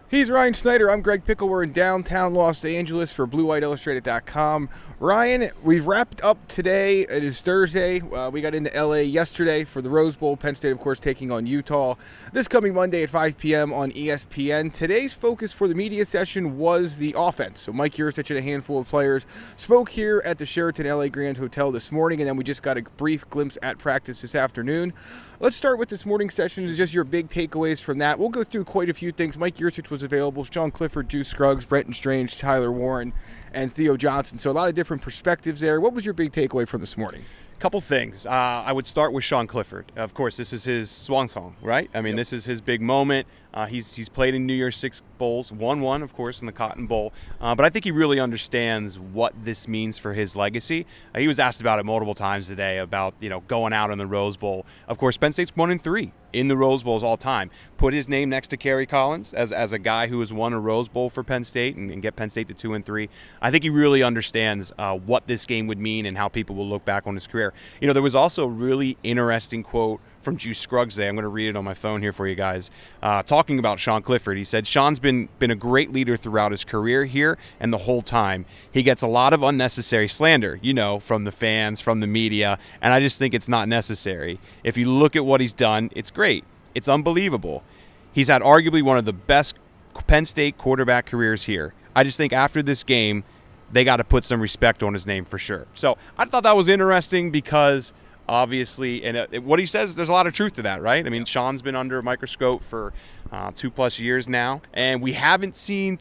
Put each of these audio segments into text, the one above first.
He's Ryan Snyder. I'm Greg Pickel. We're in downtown Los Angeles for BlueWhiteIllustrated.com. Ryan, we've wrapped up today. It is Thursday. We got into LA yesterday for the Rose Bowl. Penn State, of course, taking on Utah. This coming Monday at 5 p.m. on ESPN. Today's focus for the media session was the offense. So Mike Yurcich and a handful of players spoke here at the Sheraton LA Grand Hotel this morning, and then we just got a brief glimpse at practice this afternoon. Let's start with this morning's session. Is just your big takeaways from that. We'll go through quite a few things. Mike Yurcich was available. Sean Clifford, Juice Scruggs, Brenton Strange, Tyler Warren, and Theo Johnson. So a lot of different perspectives there. What was your big takeaway from this morning? Couple things. I would start with Sean Clifford. Of course, this is his swan song, right? I mean, This is his big moment. He's played in New Year's Six bowls, won one, of course, in the Cotton Bowl. But I think he really understands what this means for his legacy. He was asked about it multiple times today about going out in the Rose Bowl. Of course, Penn State's 1-3 in the Rose Bowls all time. Put his name next to Kerry Collins as a guy who has won a Rose Bowl for Penn State and get Penn State to 2-3. I think he really understands what this game would mean and how people will look back on his career. There was also a really interesting quote from Juice Scruggs today. I'm going to read it on my phone here for you guys. Talking about Sean Clifford, he said, "Sean's been a great leader throughout his career here, and the whole time. He gets a lot of unnecessary slander, from the fans, from the media, and I just think it's not necessary. If you look at what he's done, it's great. It's unbelievable. He's had arguably one of the best Penn State quarterback careers here. I just think after this game, they got to put some respect on his name for sure." So I thought that was interesting because obviously, and what he says, there's a lot of truth to that, right? I mean, Sean's been under a microscope for 2+ years now, and we haven't seen,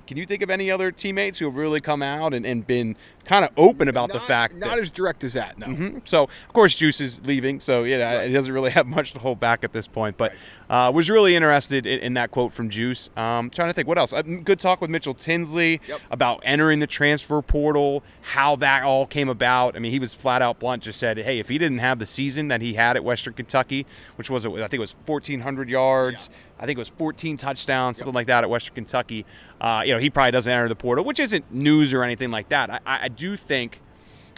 can you think of any other teammates who have really come out and been kind of open about the fact not as direct as that, no. Mm-hmm. So, of course, Juice is leaving, so he doesn't really have much to hold back at this point, but was really interested in that quote from Juice. Trying to think, what else? Good talk with Mitchell Tinsley about entering the transfer portal, how that all came about. I mean, he was flat out blunt, just said, hey, if he didn't have the season that he had at Western Kentucky, which was, I think it was 1,400 yards, I think it was 14 touchdowns, something like that at Western Kentucky. He probably doesn't enter the portal, which isn't news or anything like that. I do think,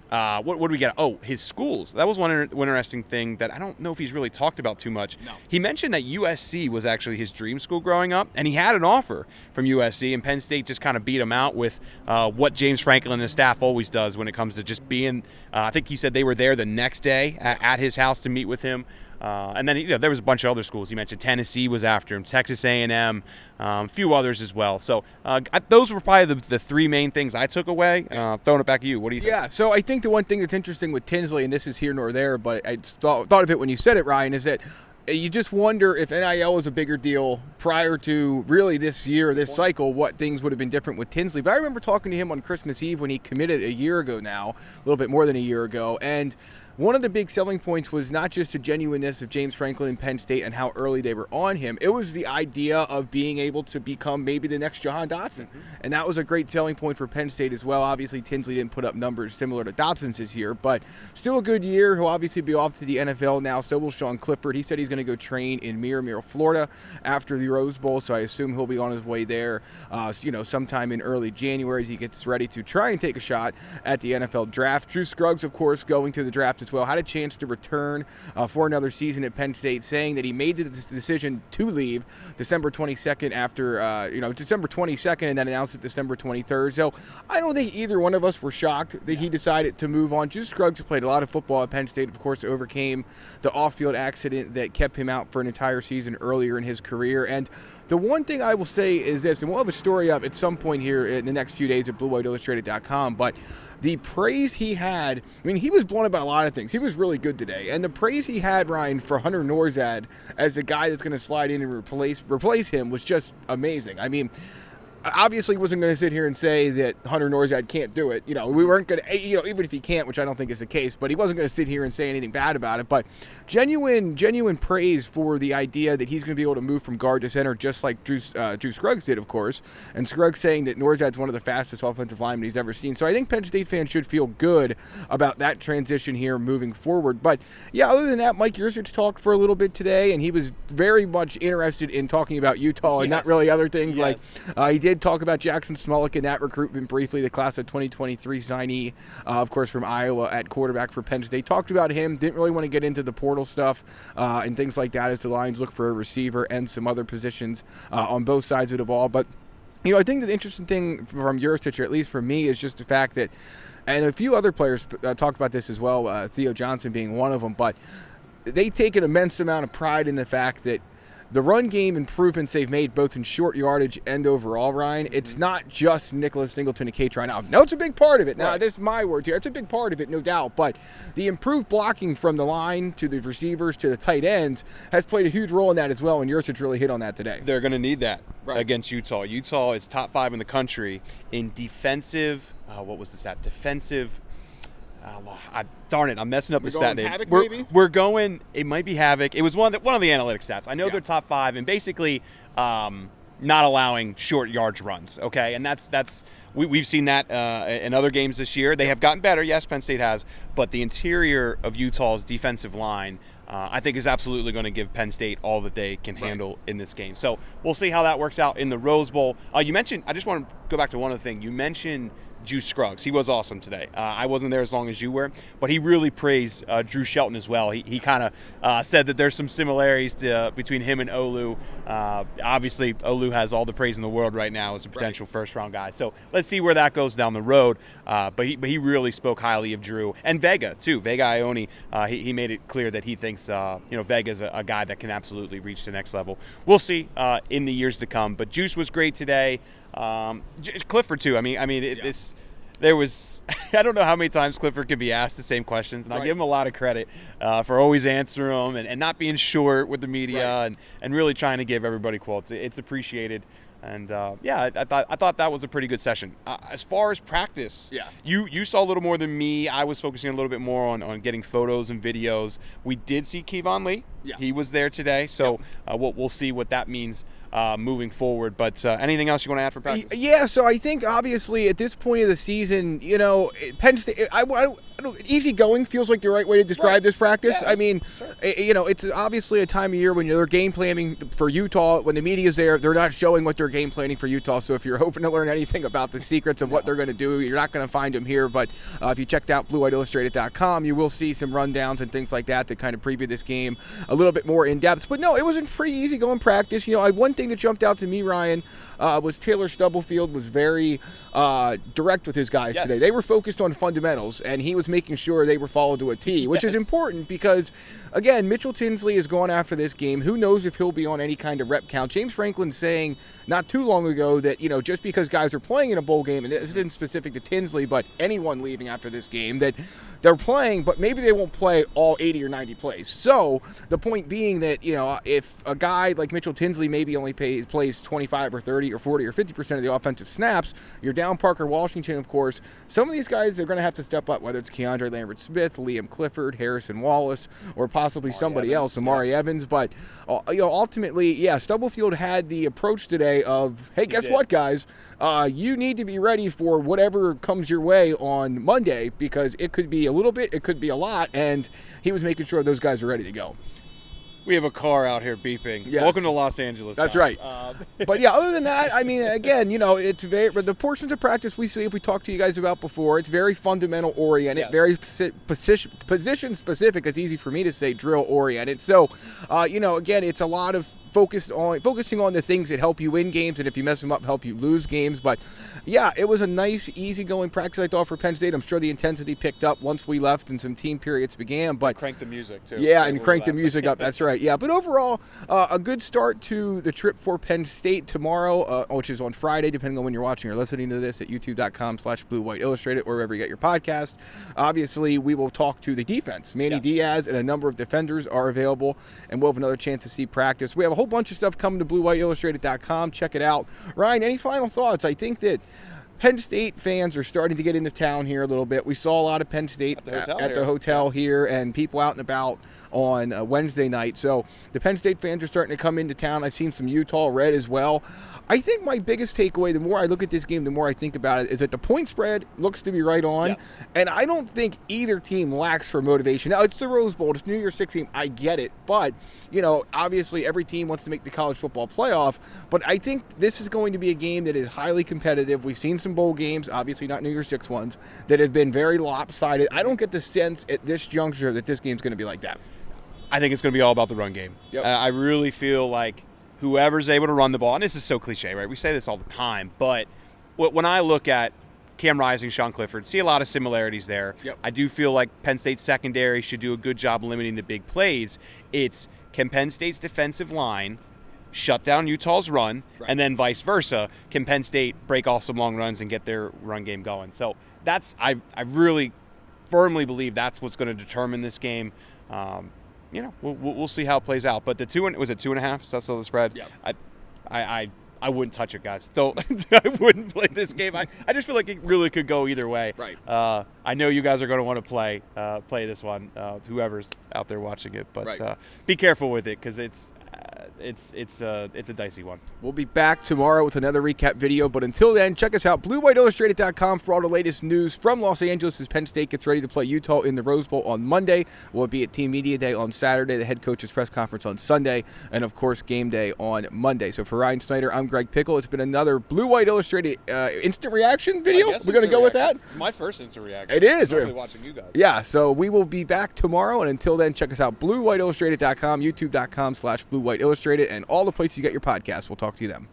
what do we get? Oh, his schools. That was one interesting thing that I don't know if he's really talked about too much. No. He mentioned that USC was actually his dream school growing up, and he had an offer from USC, and Penn State just kind of beat him out with what James Franklin and his staff always does when it comes to just being, I think he said they were there the next day at his house to meet with him. And then there was a bunch of other schools. He mentioned Tennessee was after him, Texas A&M, a few others as well. So those were probably the three main things I took away. Throwing it back at you. What do you think? Yeah, so I think the one thing that's interesting with Tinsley, and this is here nor there, but I thought of it when you said it, Ryan, is that you just wonder if NIL was a bigger deal prior to really this year, this cycle, what things would have been different with Tinsley. But I remember talking to him on Christmas Eve when he committed a year ago now, a little bit more than a year ago, and one of the big selling points was not just the genuineness of James Franklin and Penn State and how early they were on him. It was the idea of being able to become maybe the next Jahan Dotson. Mm-hmm. And that was a great selling point for Penn State as well. Obviously, Tinsley didn't put up numbers similar to Dotson's this year, but still a good year. He'll obviously be off to the NFL now. So will Sean Clifford. He said he's going to go train in Miramar, Florida after the Rose Bowl, so I assume he'll be on his way there sometime in early January as he gets ready to try and take a shot at the NFL draft. Juice Scruggs, of course, going to the draft as well, had a chance to return for another season at Penn State, saying that he made the decision to leave December 22nd December 22nd, and then announced it December 23rd. So I don't think either one of us were shocked that he decided to move on. Juice Scruggs played a lot of football at Penn State, of course, overcame the off-field accident that kept him out for an entire season earlier in his career. And the one thing I will say is this, and we'll have a story up at some point here in the next few days at BlueWhiteIllustrated.com, but the praise he had, he was blown about a lot of things. He was really good today. And the praise he had, Ryan, for Hunter Nourzad as the guy that's going to slide in and replace him was just amazing. Obviously wasn't going to sit here and say that Hunter Nourzad can't do it. We weren't going to, even if he can't, which I don't think is the case, but he wasn't going to sit here and say anything bad about it. But genuine praise for the idea that he's going to be able to move from guard to center, just like Juice Scruggs did, of course. And Scruggs saying that Nourzad's one of the fastest offensive linemen he's ever seen. So I think Penn State fans should feel good about that transition here moving forward. But yeah, other than that, Mike Yurcich talked for a little bit today, and he was very much interested in talking about Utah and not really other things. Like he did did talk about Jackson Smolik in that recruitment briefly, the class of 2023 signee, of course, from Iowa at quarterback for Penn State. Talked about him. Didn't really want to get into the portal stuff and things like that as the Lions look for a receiver and some other positions on both sides of the ball. But, I think the interesting thing from Yurcich, or at least for me, is just the fact that, and a few other players talked about this as well, Theo Johnson being one of them, but they take an immense amount of pride in the fact that the run game improvements they've made both in short yardage and overall, Ryan, it's not just Nicholas Singleton and K-Try. Now, no, it's a big part of it. Now, this is my words here. It's a big part of it, no doubt. But the improved blocking from the line to the receivers to the tight ends has played a huge role in that as well, and Yurcich really hit on that today. They're going to need that against Utah. Utah is top 5 in the country in defensive, defensive. Darn it, I'm messing up the stat name. Havoc, maybe? We're going, it might be Havoc. It was one of the analytic stats. I know they're top 5 and basically not allowing short yards runs, okay? And we've seen that in other games this year. They have gotten better, yes, Penn State has, but the interior of Utah's defensive line I think is absolutely going to give Penn State all that they can handle in this game. So we'll see how that works out in the Rose Bowl. You mentioned, I just want to go back to one other thing. You mentioned Juice Scruggs. He was awesome today. I wasn't there as long as you were, but he really praised Drew Shelton as well. He kind of said that there's some similarities between him and Olu. Obviously, Olu has all the praise in the world right now as a potential first-round guy. So let's see where that goes down the road. But he really spoke highly of Drew and Vega too. Vega Ione. He made it clear that he thinks Vega's a guy that can absolutely reach the next level. We'll see in the years to come. But Juice was great today. Clifford too. There was I don't know how many times Clifford could be asked the same questions, and I give him a lot of credit for always answering them and not being short with the media and really trying to give everybody quotes. It's appreciated. And I thought that was a pretty good session. As far as practice, you saw a little more than me. I was focusing a little bit more on getting photos and videos. We did see Kevon Lee. He was there today, so we'll see what that means moving forward. But anything else you want to add for practice? Yeah, so I think obviously at this point of the season, Penn State, easy going feels like the right way to describe this practice. It's obviously a time of year when they're game planning for Utah. When the media's there, they're not showing what they're game planning for Utah. So if you're hoping to learn anything about the secrets of what they're going to do, you're not going to find them here. But if you checked out BlueWhiteIllustrated.com, you will see some rundowns and things like that kind of preview this game a little bit more in depth. But no, it was a pretty easy going practice. One thing that jumped out to me, Ryan, was Taylor Stubblefield was very direct with his guys today. They were focused on fundamentals, and he was making sure they were followed to a T, which is important because, again, Mitchell Tinsley is going after this game. Who knows if he'll be on any kind of rep count? James Franklin saying not too long ago that, just because guys are playing in a bowl game, and this isn't specific to Tinsley, but anyone leaving after this game, that they're playing, but maybe they won't play all 80 or 90 plays. So the point being that, if a guy like Mitchell Tinsley maybe only plays 25 or 30 or 40 or 50% of the offensive snaps, you're down Parker Washington, of course. Some of these guys, they're going to have to step up, whether it's Keandre Lambert-Smith, Liam Clifford, Harrison Wallace, or possibly somebody else, Amari Evans. But, ultimately, Stubblefield had the approach today of, hey, guess what, guys? You need to be ready for whatever comes your way on Monday because it could be a little bit, it could be a lot, and he was making sure those guys are ready to go. We have a car out here beeping. Yes. Welcome to Los Angeles. That's right. But other than that, again, it's but the portions of practice we talked to you guys about before, it's very fundamental oriented, very position specific. It's easy for me to say drill oriented. So, again, it's a lot of focusing on the things that help you win games, and if you mess them up, help you lose games. But it was a nice, easygoing practice, I thought, for Penn State. I'm sure the intensity picked up once we left and some team periods began. But crank the music too. And crank the music up. That's right. Yeah, but overall, a good start to the trip for Penn State tomorrow, which is on Friday, depending on when you're watching or listening to this at youtube.com/BlueWhiteIllustrated or wherever you get your podcast. Obviously, we will talk to the defense. Manny Diaz and a number of defenders are available, and we'll have another chance to see practice. We have a whole bunch of stuff coming to BlueWhiteIllustrated.com. Check it out. Ryan, any final thoughts? I think that Penn State fans are starting to get into town here a little bit. We saw a lot of Penn State at the hotel here and people out and about on Wednesday night. So the Penn State fans are starting to come into town. I've seen some Utah red as well. I think my biggest takeaway, the more I look at this game, the more I think about it, is that the point spread looks to be right on. Yes. And I don't think either team lacks for motivation. Now, it's the Rose Bowl. It's New Year's Six game. I get it. But, obviously every team wants to make the college football playoff. But I think this is going to be a game that is highly competitive. We've seen some bowl games, obviously not New Year's Six ones, that have been very lopsided. I don't get the sense at this juncture that this game's going to be like that. I think it's going to be all about the run game. Yep. I really feel like whoever's able to run the ball, and this is so cliche, right? We say this all the time, but when I look at Cam Rising, Sean Clifford, see a lot of similarities there. Yep. I do feel like Penn State's secondary should do a good job limiting the big plays. Can Penn State's defensive line shut down Utah's run, right, and then vice versa? Can Penn State break off some long runs and get their run game going? So I really firmly believe that's what's going to determine this game. We'll see how it plays out. But was it 2.5? Is that still the spread? Yeah. I wouldn't touch it, guys. I wouldn't play this game. I just feel like it really could go either way. Right. I know you guys are going to want to play this one, whoever's out there watching it. But right, be careful with it because it's a dicey one. We'll be back tomorrow with another recap video, but until then, check us out, BlueWhiteIllustrated.com, for all the latest news from Los Angeles as Penn State gets ready to play Utah in the Rose Bowl on Monday. We'll be at Team Media Day on Saturday, the head coach's press conference on Sunday, and of course, game day on Monday. So for Ryan Snyder, I'm Greg Pickel. It's been another Blue White Illustrated instant reaction video. We're going to go with that? It's my first instant reaction. It is. I'm really watching you guys. Yeah, so we will be back tomorrow, and until then, check us out, BlueWhiteIllustrated.com, YouTube.com/BlueWhiteIllustrated, and all the places you get your podcasts. We'll talk to you then.